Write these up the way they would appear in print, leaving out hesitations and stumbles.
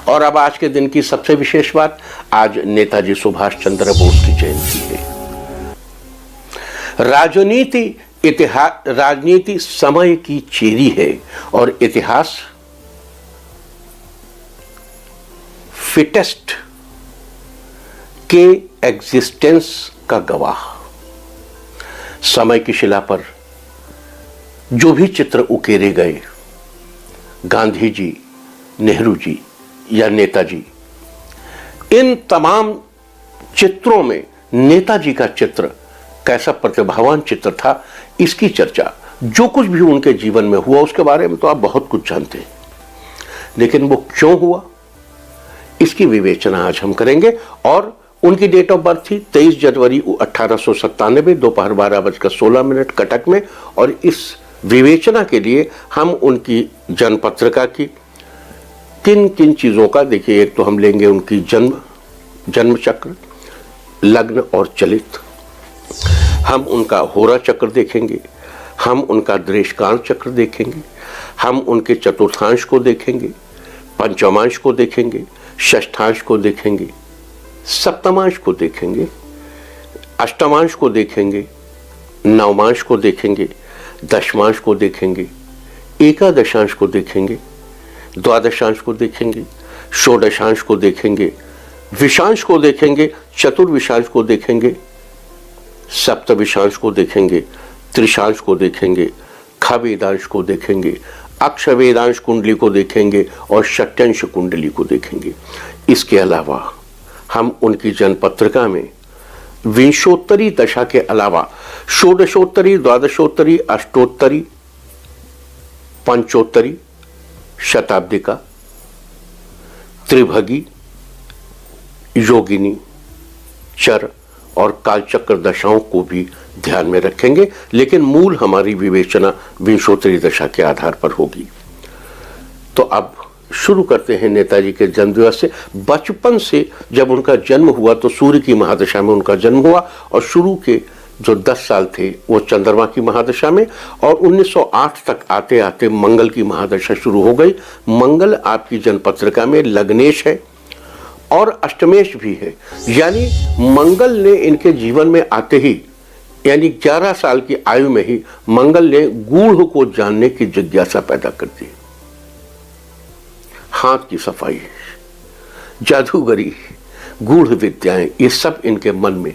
और अब आज के दिन की सबसे विशेष बात, आज नेताजी सुभाष चंद्र बोस की जयंती है। राजनीति समय की चेरी है और इतिहास फिटेस्ट के एग्जिस्टेंस का गवाह। समय की शिला पर जो भी चित्र उकेरे गए, गांधी जी, नेहरू जी या नेताजी, इन तमाम चित्रों में नेताजी का चित्र कैसा प्रतिभावान चित्र था, इसकी चर्चा, जो कुछ भी उनके जीवन में हुआ उसके बारे में तो आप बहुत कुछ जानते हैं, लेकिन वो क्यों हुआ इसकी विवेचना आज हम करेंगे। और उनकी डेट ऑफ बर्थ थी 23 जनवरी 1897 दोपहर 12:16 कटक में। और इस विवेचना के लिए हम उनकी जन्म पत्रिका की किन किन चीज़ों का देखिए, एक तो हम लेंगे उनकी जन्म चक्र, लग्न और चलित, हम उनका होरा चक्र देखेंगे, हम उनका देशकाल चक्र देखेंगे, हम उनके चतुर्थांश को देखेंगे, पंचमांश को देखेंगे, षष्ठांश को देखेंगे, सप्तमांश को देखेंगे, अष्टमांश को देखेंगे, नवमांश को देखेंगे, दशमांश को देखेंगे, एकादशांश को देखेंगे, द्वादशांश को देखेंगे, षोडशांश को देखेंगे, विशांश को देखेंगे, चतुर्विशांश को देखेंगे, सप्तविशांश को देखेंगे, त्रिशांश को देखेंगे, खवेदांश को देखेंगे, अक्षवेदांश कुंडली को देखेंगे और षट्यंश कुंडली को देखेंगे। इसके अलावा हम उनकी जन्मपत्रिका में विंशोत्तरी दशा के अलावा षोडशोत्तरी, द्वादशोत्तरी, अष्टोत्तरी, पंचोत्तरी, शताब्दिका, त्रिभगी, योगिनी, चर और कालचक्र दशाओं को भी ध्यान में रखेंगे, लेकिन मूल हमारी विवेचना विंशोत्तरी दशा के आधार पर होगी। तो अब शुरू करते हैं नेताजी के जन्मदिवस से। बचपन से जब उनका जन्म हुआ तो सूर्य की महादशा में उनका जन्म हुआ और शुरू के जो 10 साल थे वो चंद्रमा की महादशा में, और 1908 तक आते आते मंगल की महादशा शुरू हो गई। मंगल आपकी जन्मपत्रिका में लग्नेश है और अष्टमेश भी है, यानी मंगल ने इनके जीवन में आते ही, यानी 11 साल की आयु में ही मंगल ने गूढ़ को जानने की जिज्ञासा पैदा कर दी। हाथ की सफाई, जादूगरी, गूढ़ विद्याएं, ये सब इनके मन में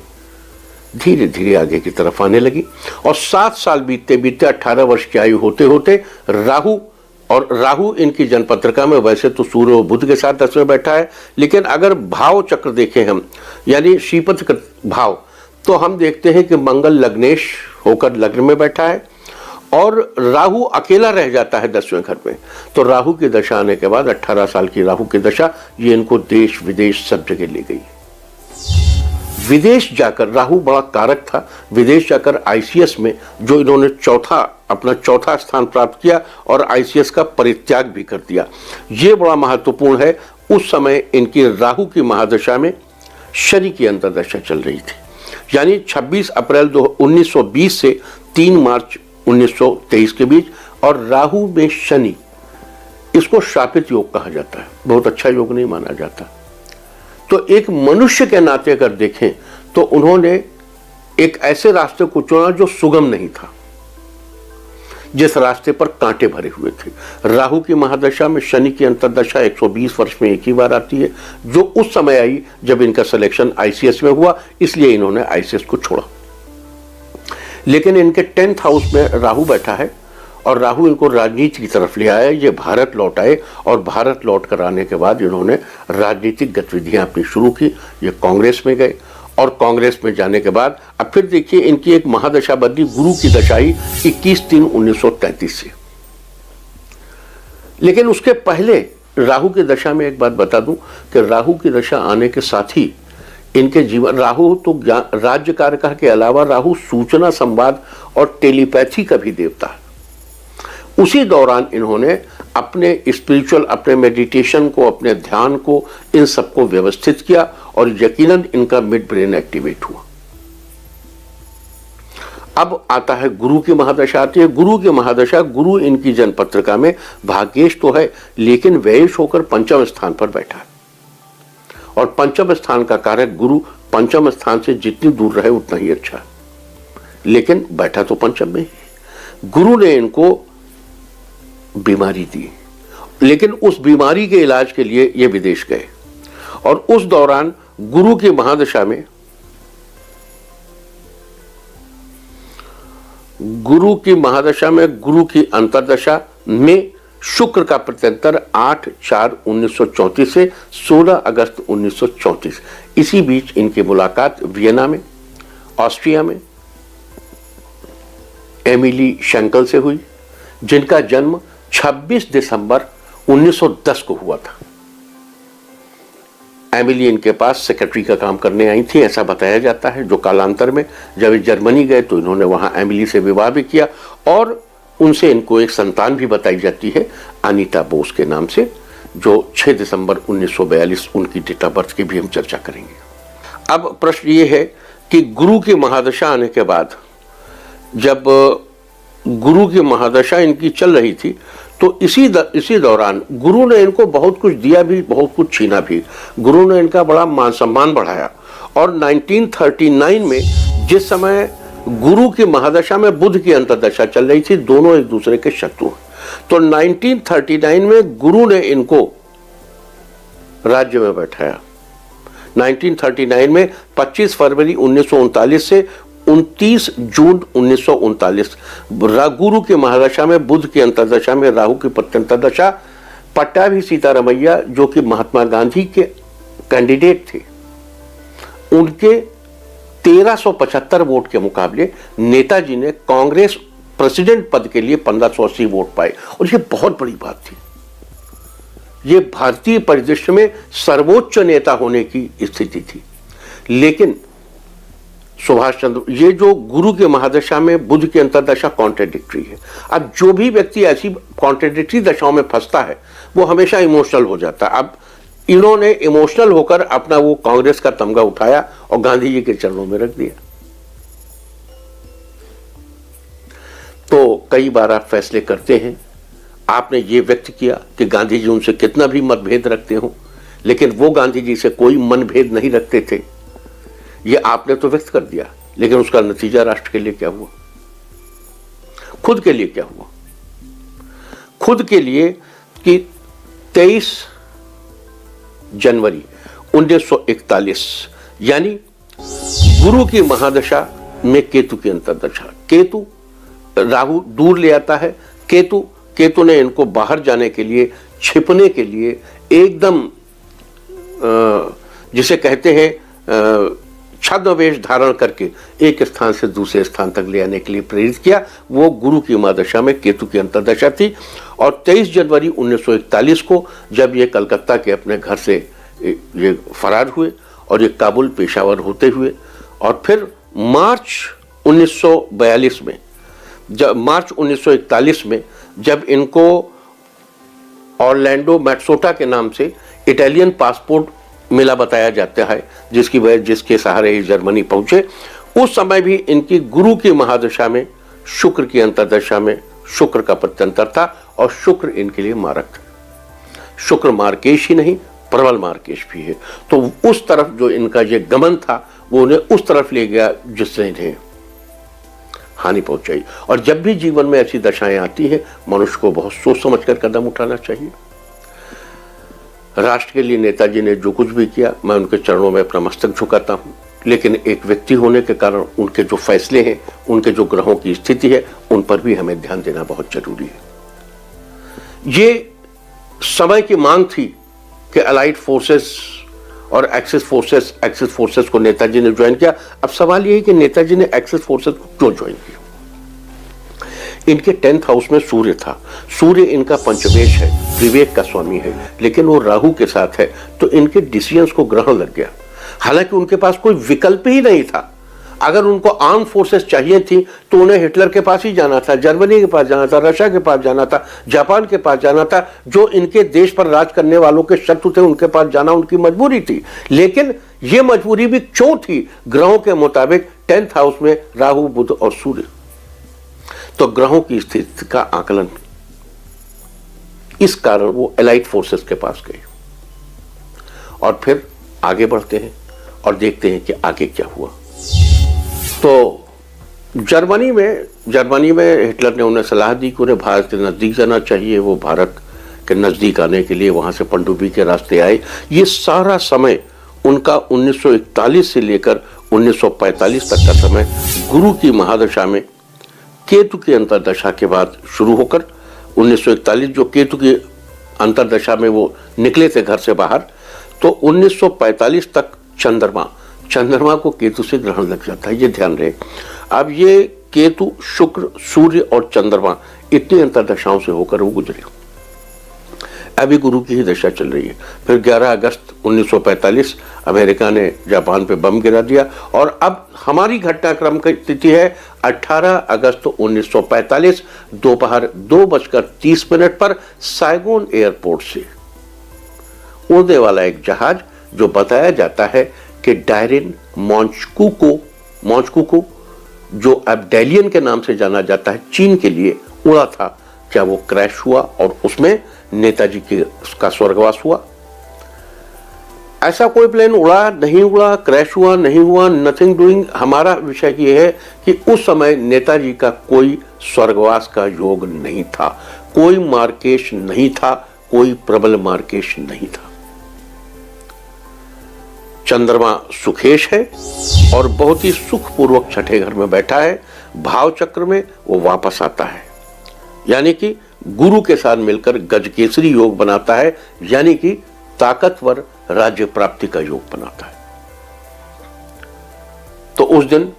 धीरे धीरे आगे की तरफ आने लगी। और 7 साल बीतते बीतते 18 वर्ष की आयु होते होते राहु इनकी जन्मपत्रिका में वैसे तो सूर्य और बुध के साथ 10 में बैठा है, लेकिन अगर भाव चक्र देखें हम, यानी श्रीपति का भाव, तो हम देखते हैं कि मंगल लग्नेश होकर लग्न में बैठा है और राहु अकेला रह जाता है 10वें घर में। तो राहु की दशा आने के बाद 18 साल की राहु की दशा ये इनको देश विदेश सब जगह ले गई। विदेश जाकर, राहु बड़ा कारक था, विदेश जाकर आईसीएस में जो इन्होंने अपना चौथा स्थान प्राप्त किया और आईसीएस का परित्याग भी कर दिया, ये बड़ा महत्वपूर्ण है। उस समय इनकी राहु की महादशा में शनि की अंतर्दशा चल रही थी, यानी 26 अप्रैल 1920 से 3 मार्च 1923 के बीच। और राहु में शनि, इसको शापित योग कहा जाता है, बहुत अच्छा योग नहीं माना जाता। तो एक मनुष्य के नाते अगर देखें तो उन्होंने एक ऐसे रास्ते को चुना जो सुगम नहीं था, जिस रास्ते पर कांटे भरे हुए थे। राहु की महादशा में शनि की अंतर्दशा 120 वर्ष में एक ही बार आती है, जो उस समय आई जब इनका सिलेक्शन आईसीएस में हुआ, इसलिए इन्होंने आईसीएस को छोड़ा। लेकिन इनके 10th हाउस में राहु बैठा है और राहु इनको राजनीति की तरफ ले आया। ये भारत लौट आए और भारत लौट कर आने के बाद इन्होंने राजनीतिक गतिविधियां अपनी शुरू की। ये कांग्रेस में गए और कांग्रेस में जाने के बाद अब फिर देखिए इनकी एक महादशा बदली, गुरु की दशा आई 21/3/1933 से। लेकिन उसके पहले राहु की दशा में एक बात बता दूं कि राहु की दशा आने के साथ ही इनके जीवन, राहु तो राज्य कारक के अलावा राहु सूचना, संवाद और टेलीपैथी का भी देवता है। उसी दौरान इन्होंने अपने स्पिरिचुअल, अपने मेडिटेशन को, अपने ध्यान को, इन सबको व्यवस्थित किया और यकीनन इनका मिड ब्रेन एक्टिवेट हुआ। अब आता है गुरु की महादशा आती है। गुरु की महादशा, गुरु इनकी जन्म पत्रिका में भाग्येश तो है लेकिन व्ययेश होकर पंचम स्थान पर बैठा है, और पंचम स्थान का कारक गुरु पंचम स्थान से जितनी दूर रहे उतना ही अच्छा है, लेकिन बैठा तो पंचम में ही। गुरु ने इनको बीमारी दी, लेकिन उस बीमारी के इलाज के लिए ये विदेश गए, और उस दौरान गुरु की महादशा में गुरु की अंतर्दशा में शुक्र का प्रत्यंतर 8/4/1934 से 16 अगस्त 1934, इसी बीच इनकी मुलाकात वियना में, ऑस्ट्रिया में एमिली शेंकल से हुई, जिनका जन्म 26 दिसंबर 1910 को हुआ था। एमिली इनके पास सेक्रेटरी का काम करने आई थी, ऐसा बताया जाता है, जो कालांतर में जब जर्मनी गए तो इन्होंने वहां एमिली से विवाह भी किया, और उनसे इनको एक संतान भी बताई जाती है अनीता बोस के नाम से, जो 6 दिसंबर 1942 उनकी डेट ऑफ बर्थ की भी हम चर्चा करेंगे। अब प्रश्न ये है कि गुरु की महादशा आने के बाद, जब गुरु की महादशा इनकी चल रही थी, तो इसी दौरान गुरु ने इनको बहुत कुछ दिया भी, बहुत कुछ छीना भी। गुरु ने इनका बड़ा मान सम्मान बढ़ाया, और 1939 में जिस समय गुरु की महादशा में बुध की अंतर्दशा चल रही थी, दोनों एक दूसरे के शत्रु हैं, तो 1939 में गुरु ने इनको राज्य में बैठाया। 1939 में 25 फरवरी 1939 से 29 जून 1939 गुरु की महादशा में बुध की अंतर्दशा में राहु की प्रत्यंतर दशा, पट्टाभी सीतारमैया जो कि महात्मा गांधी के कैंडिडेट थे, उनके 1375 वोट के मुकाबले नेताजी ने कांग्रेस प्रेसिडेंट पद के लिए 1580 वोट पाए, और ये बहुत बड़ी बात थी। ये भारतीय परिदृश्य में सर्वोच्च नेता होने की स्थिति थी। लेकिन सुभाष चंद्र, ये जो गुरु के महादशा में बुध की अंतर्दशा कॉन्ट्रेडिक्टरी है। अब जो भी व्यक्ति ऐसी कॉन्ट्रेडिक्टरी दशाओं में फंसता है वो हमेशा इमोशनल हो जाता है। अब इन्होंने इमोशनल होकर अपना वो कांग्रेस का तमगा उठाया और गांधी जी के चरणों में रख दिया। तो कई बार आप फैसले करते हैं, आपने ये व्यक्त किया कि गांधी जी उनसे कितना भी मतभेद रखते हो, लेकिन वो गांधी जी से कोई मनभेद नहीं रखते थे, ये आपने तो व्यक्त कर दिया, लेकिन उसका नतीजा राष्ट्र के लिए क्या हुआ, खुद के लिए क्या हुआ? खुद के लिए कि 23 जनवरी 1941 यानी गुरु की महादशा में केतु की अंतर्दशा, केतु राहु दूर ले आता है, केतु ने इनको बाहर जाने के लिए, छिपने के लिए एकदम जिसे कहते हैं छद्म वेश धारण करके एक स्थान से दूसरे स्थान तक ले आने के लिए प्रेरित किया। वो गुरु की महादशा में केतु की अंतर्दशा थी। और 23 जनवरी 1941 को जब ये कलकत्ता के अपने घर से ये फरार हुए और ये काबुल पेशावर होते हुए, और फिर मार्च 1941 में जब इनको ऑरलैंडो मैट्सोटा के नाम से इटालियन पासपोर्ट मिला बताया जाता है, जिसके सहारे ये जर्मनी पहुंचे, उस समय भी इनकी गुरु की महादशा में शुक्र की अंतर्दशा में शुक्र का प्रत्यंतर था, और शुक्र इनके लिए मारक था। शुक्र मार्केश ही नहीं, प्रबल मार्केश भी है। तो उस तरफ जो इनका ये गमन था वो उन्हें उस तरफ ले गया जिससे इन्हें हानि पहुंचाई। और जब भी जीवन में ऐसी दशाएं आती हैं, मनुष्य को बहुत सोच समझकर कदम उठाना चाहिए। राष्ट्र के लिए नेताजी ने जो कुछ भी किया, मैं उनके चरणों में अपना मस्तक झुकाता हूं, लेकिन एक व्यक्ति होने के कारण उनके जो फैसले हैं, उनके जो ग्रहों की स्थिति है, उन पर भी हमें ध्यान देना बहुत जरूरी है। ये समय की मांग थी कि अलाइड फोर्सेस और एक्सिस फोर्सेस को नेताजी ने ज्वाइन किया। अब सवाल यह है कि नेताजी ने एक्सिस फोर्सेस को क्यों ज्वाइन किया? इनके 10th हाउस में सूर्य था। सूर्य इनका पंचमेश है, विवेक का स्वामी है, लेकिन वो राहु के साथ है, तो इनके डिसीजंस को ग्रहण लग गया। हालांकि उनके पास कोई विकल्प ही नहीं था। अगर उनको आर्म फोर्सेस चाहिए थी तो उन्हें हिटलर के पास ही जाना था, जर्मनी के पास जाना था, रशिया के पास जाना था, जापान के पास जाना था। जो इनके देश पर राज करने वालों के शत्रु थे, उनके पास जाना उनकी मजबूरी थी। लेकिन ये मजबूरी भी क्यों थी? ग्रहों के मुताबिक 10th हाउस में राहु, बुध और सूर्य। तो ग्रहों की स्थिति का आकलन, इस कारण वो एलाइड फोर्सेस के पास गए। और फिर आगे बढ़ते हैं और देखते हैं कि आगे क्या हुआ। तो जर्मनी में हिटलर ने उन्हें सलाह दी कि उन्हें भारत के नजदीक जाना चाहिए। वो भारत के नजदीक आने के लिए वहां से पनडुब्बी के रास्ते आए। ये सारा समय उनका 1941 से लेकर 1945 तक का समय गुरु की महादशा में केतु की अंतर्दशा के बाद शुरू होकर 1941 जो केतु की अंतर्दशा में वो निकले थे घर से बाहर, तो 1945 तक चंद्रमा को केतु से ग्रहण लग जाता है, ये ध्यान रहे। अब ये केतु, शुक्र, सूर्य और चंद्रमा इतनी अंतर्दशाओं से होकर वो गुजरे। अभी गुरु की ही दशा चल रही है। फिर 11 अगस्त 1945 अमेरिका ने जापान पे बम गिरा दिया। और अब हमारी घटनाक्रम की तिथि है 18 अगस्त 1945 दोपहर 2:30 पर साइगोन एयरपोर्ट से उड़ने वाला एक जहाज, जो बताया जाता है कि डायरिन मॉन्चकुको, जो अब डैलियन के नाम से जाना जाता है, चीन के लिए उड़ा था, क्या वो क्रैश हुआ और उसमें नेताजी का स्वर्गवास हुआ? ऐसा कोई प्लेन उड़ा नहीं उड़ा, क्रैश हुआ नहीं हुआ, नथिंग डूइंग। हमारा विषय ये है कि उस समय नेताजी का कोई स्वर्गवास का योग नहीं था, कोई मार्केश नहीं था, कोई प्रबल मार्केश नहीं था। चंद्रमा सुखेश है और बहुत ही सुखपूर्वक छठे घर में बैठा है। भाव चक्र में वो वापस आता है, यानी कि गुरु के साथ मिलकर गजकेसरी योग बनाता है, यानी कि ताकतवर राज्य प्राप्ति का योग बनाता है। तो उस दिन,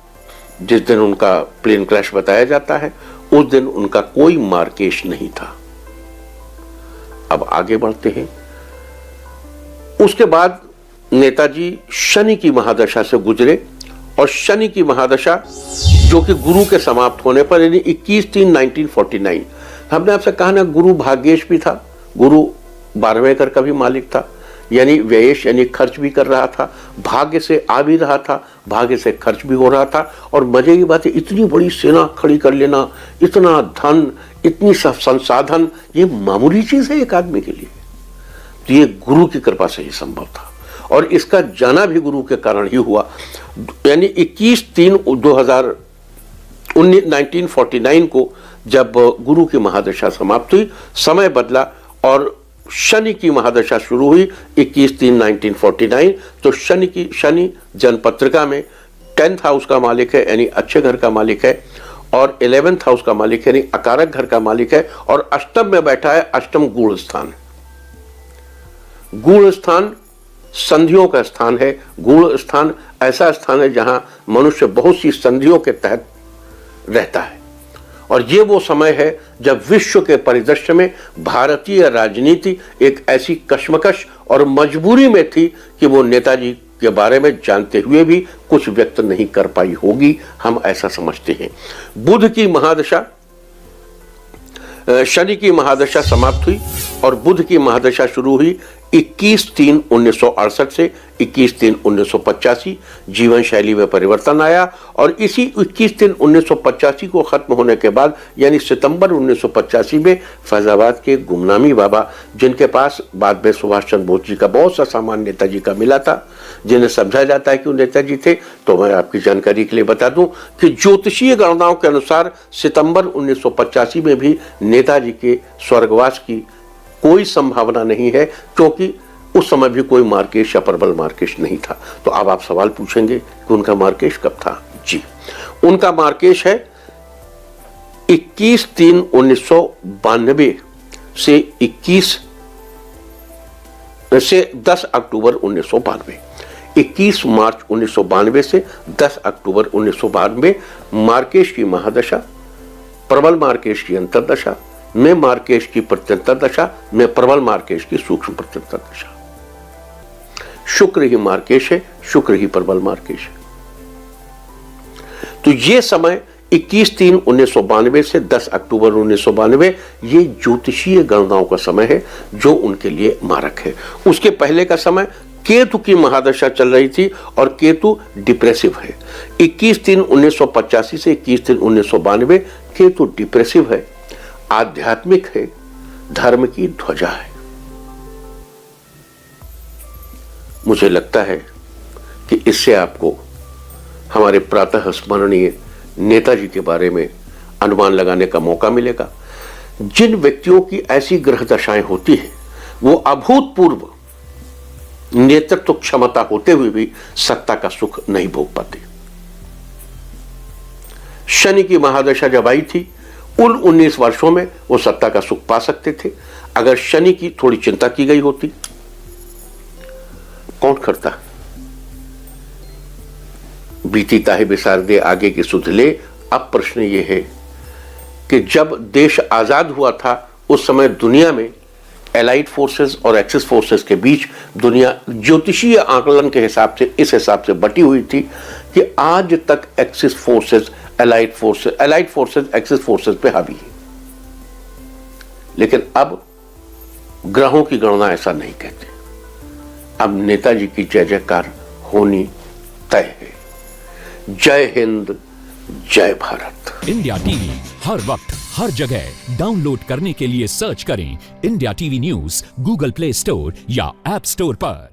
जिस दिन उनका प्लेन क्रैश बताया जाता है, उस दिन उनका कोई मार्केश नहीं था। अब आगे बढ़ते हैं। उसके बाद नेताजी शनि की महादशा से गुजरे और शनि की महादशा जो कि गुरु के समाप्त होने पर, यानी 21/3/1949, हमने आपसे कहा ना, गुरु भाग्येश भी था, गुरु 12वें घर का भी मालिक था, यानी व्ययेश यानी खर्च भी कर रहा था, भाग्य से आ भी रहा था, भाग्य से खर्च भी हो रहा था। और मजे की बात है, इतनी बड़ी सेना खड़ी कर लेना, इतना धन, इतनी संसाधन, ये मामूली चीज है एक आदमी के लिए। तो ये गुरु की कृपा से ही संभव था और इसका जाना भी गुरु के कारण ही हुआ। यानी 21/3/1949 को जब गुरु की महादशा समाप्त हुई, समय बदला और शनि की महादशा शुरू हुई 21/3/1949। तो शनि जनपत्रिका में 10th हाउस का मालिक है, यानी अच्छे घर का मालिक है, और 11th हाउस का मालिक है, यानी अकारक घर का मालिक है, और अष्टम में बैठा है। अष्टम गूढ़ स्थान, गूढ़ स्थान संधियों का स्थान है। गूढ़ स्थान ऐसा स्थान है जहां मनुष्य बहुत सी संधियों के तहत रहता है। और ये वो समय है जब विश्व के परिदृश्य में भारतीय राजनीति एक ऐसी कश्मकश और मजबूरी में थी कि वो नेताजी के बारे में जानते हुए भी कुछ व्यक्त नहीं कर पाई होगी, हम ऐसा समझते हैं। बुध की महादशा, शनि की महादशा समाप्त हुई और बुध की महादशा शुरू हुई 21/3/1968 से 21/3/1985। जीवन शैली में परिवर्तन आया और इसी 21/3/1985 को खत्म होने के बाद, यानी सितंबर 1985 में फैजाबाद के गुमनामी बाबा, जिनके पास बाद में सुभाष चंद्र बोस जी का बहुत सा सामान नेताजी का मिला था, जिन्हें समझा जाता है कि वो नेताजी थे, तो मैं आपकी जानकारी के लिए बता दूं कि ज्योतिषीय गणनाओं के अनुसार सितंबर 1985 में भी नेताजी के स्वर्गवास की कोई संभावना नहीं है, क्योंकि उस समय भी कोई मार्केश या प्रबल मार्केश नहीं था। तो अब आप सवाल पूछेंगे कि उनका मार्केश कब था? जी, उनका मार्केश है 21/3/1992 से 10 अक्टूबर 1992। 21 मार्च 1992 से 10 अक्टूबर 1992 मार्केश की महादशा, प्रबल मार्केश की अंतर्दशा, में मार्केश की प्रत्यंतर दशा, में प्रबल मार्केश की सूक्ष्म प्रत्यंतर दशा। शुक्र ही मार्केश है, शुक्र ही प्रबल मार्केश है। तो ये समय 21/3/1992 से 10 अक्टूबर 1992 ये ज्योतिषीय गणनाओं का समय है जो उनके लिए मारक है। उसके पहले का समय केतु की महादशा चल रही थी और केतु डिप्रेसिव है। 21/3/1985 से 21/3/1992 केतु डिप्रेसिव है, आध्यात्मिक है, धर्म की ध्वजा है। मुझे लगता है कि इससे आपको हमारे प्रातः स्मरणीय नेताजी के बारे में अनुमान लगाने का मौका मिलेगा। जिन व्यक्तियों की ऐसी ग्रह दशाएं होती है वो अभूतपूर्व नेतृत्व क्षमता होते हुए भी सत्ता का सुख नहीं भोग पाते। शनि की महादशा जब आई थी उन 19 वर्षों में वो सत्ता का सुख पा सकते थे अगर शनि की थोड़ी चिंता की गई होती। कौन करता? बीती ताहे बिसार दे आगे की सुध ले। अब प्रश्न यह है कि जब देश आजाद हुआ था उस समय दुनिया में एलाइड फोर्सेस और एक्सिस फोर्सेस के बीच दुनिया ज्योतिषीय आकलन के हिसाब से इस हिसाब से बटी हुई थी कि आज तक axis forces allied forces axis forces पे हावी है। लेकिन अब ग्रहों की गणना ऐसा नहीं कहते। अब नेताजी की जय जयकार होनी तय है। जय हिंद, जय भारत। इंडिया टीवी हर वक्त हर जगह डाउनलोड करने के लिए सर्च करें India TV news Google play store या ऐप स्टोर पर।